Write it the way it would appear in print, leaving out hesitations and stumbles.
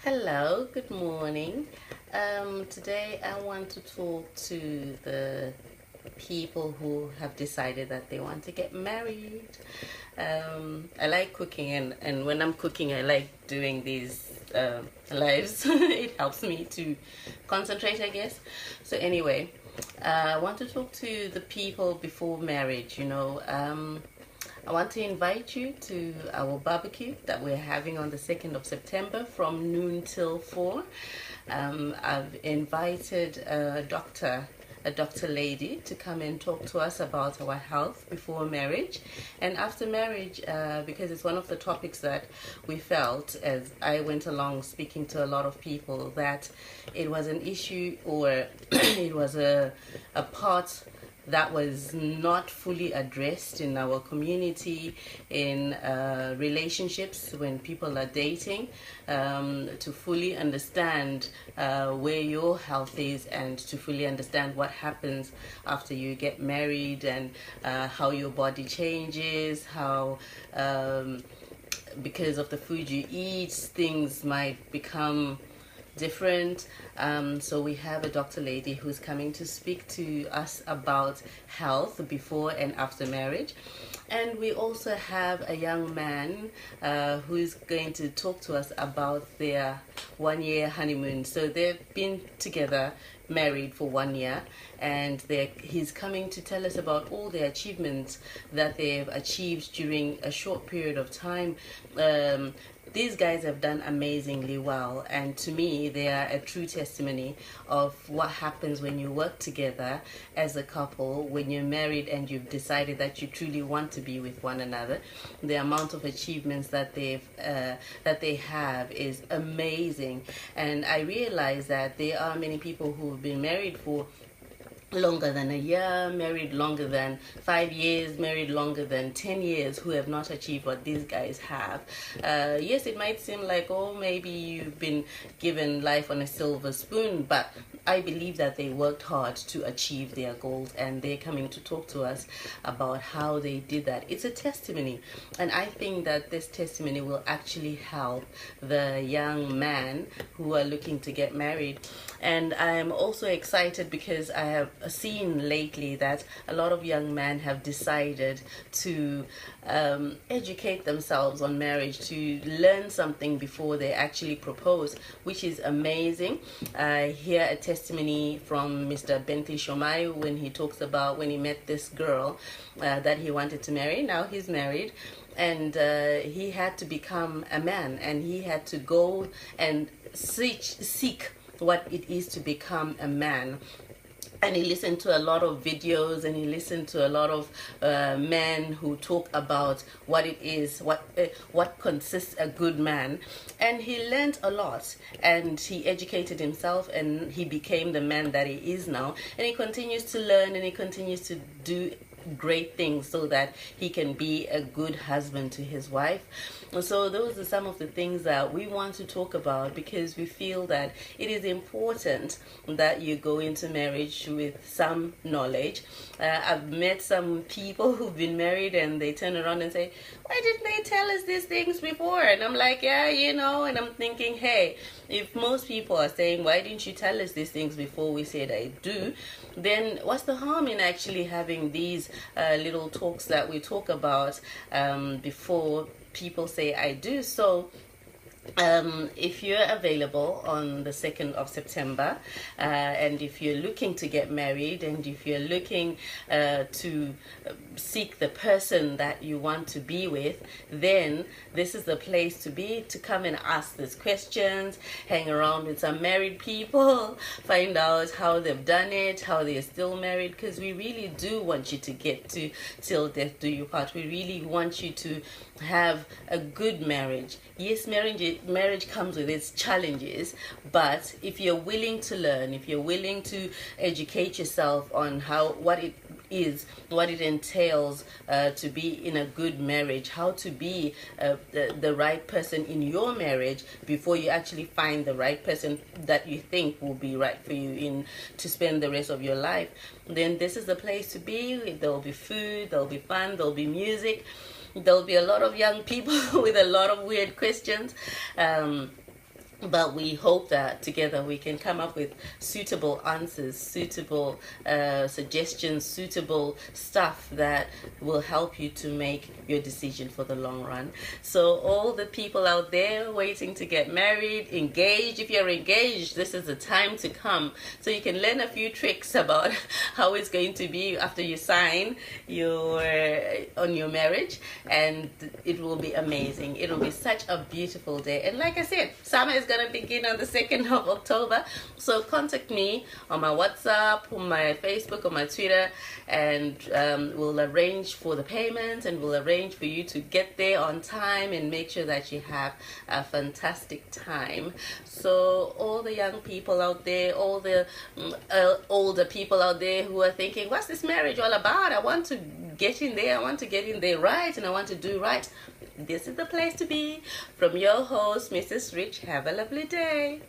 Hello, good morning. Today I want to talk to the people who have decided that they want to get married. I like cooking, and when I'm cooking, I like doing these lives. It helps me to concentrate, I guess. So, anyway, I want to talk to the people before marriage, I want to invite you to our barbecue that we're having on the 2nd of September from noon till 4. I've invited a doctor lady to come and talk to us about our health before marriage and after marriage, because it's one of the topics that we felt as I went along speaking to a lot of people that it was an issue or it was a part that was not fully addressed in our community, in relationships when people are dating, to fully understand where your health is and to fully understand what happens after you get married and how your body changes, how because of the food you eat, things might become different. So we have a doctor lady who's coming to speak to us about health before and after marriage. And we also have a young man who's going to talk to us about their 1 year honeymoon. So they've been together, married for 1 year, and he's coming to tell us about all the achievements that they've achieved during a short period of time. These guys have done amazingly well, and to me they are a true testimony of what happens when you work together as a couple, when you're married and you've decided that you truly want to be with one another. The amount of achievements that they have is amazing, and I realize that there are many people who've been married for longer than a year, married longer than 5 years, married longer than 10 years, who have not achieved what these guys have. Yes, it might seem like, oh, maybe you've been given life on a silver spoon, but I believe that they worked hard to achieve their goals, and they're coming to talk to us about how they did that. It's a testimony, and I think that this testimony will actually help the young man who are looking to get married. And I'm also excited because I have seen lately that a lot of young men have decided to educate themselves on marriage, to learn something before they actually propose, which is amazing. I hear a testimony from Mr. Bentley Shomai when he talks about when he met this girl that he wanted to marry. Now he's married, and he had to become a man, and he had to go and seek what it is to become a man. And he listened to a lot of videos, and he listened to a lot of men who talk about what it is, what consists a good man. And he learned a lot, and he educated himself, and he became the man that he is now. And he continues to learn, and he continues to do great things so that he can be a good husband to his wife. So those are some of the things that we want to talk about, because we feel that it is important that you go into marriage with some knowledge. I've met some people who've been married and they turn around and say, why didn't they tell us these things before? And I'm like, yeah, and I'm thinking, hey, if most people are saying, why didn't you tell us these things before we said I do, then what's the harm in actually having these little talks that we talk about before people say I do? So if you're available on the 2nd of September, and if you're looking to get married, and if you're looking to seek the person that you want to be with, then this is the place to be, to come and ask these questions, hang around with some married people, find out how they've done it, how they're still married, because we really do want you to get to till death do you part. We really want you to have a good marriage. Yes, marriage comes with its challenges, but if you're willing to learn, if you're willing to educate yourself on what it is, what it entails to be in a good marriage, how to be the right person in your marriage before you actually find the right person that you think will be right for you to spend the rest of your life, then this is the place to be. There'll be food, there'll be fun, there'll be music. There'll be a lot of young people with a lot of weird questions. but we hope that together we can come up with suitable answers, suitable suggestions, suitable stuff that will help you to make your decision for the long run. So all the people out there waiting to get married, engaged, if you're engaged, this is the time to come, so you can learn a few tricks about how it's going to be after you sign your on your marriage, and it will be amazing. It will be such a beautiful day. And like I said, summer is going to begin on the 2nd of October. So contact me on my WhatsApp, on my Facebook, on my Twitter, and we'll arrange for the payment, and we'll arrange for you to get there on time and make sure that you have a fantastic time. So all the young people out there, all the older people out there who are thinking, what's this marriage all about? I want to get in there, I want to get in there right, and I want to do right. This is the place to be. From your host, Mrs. Rich. Have a lovely day.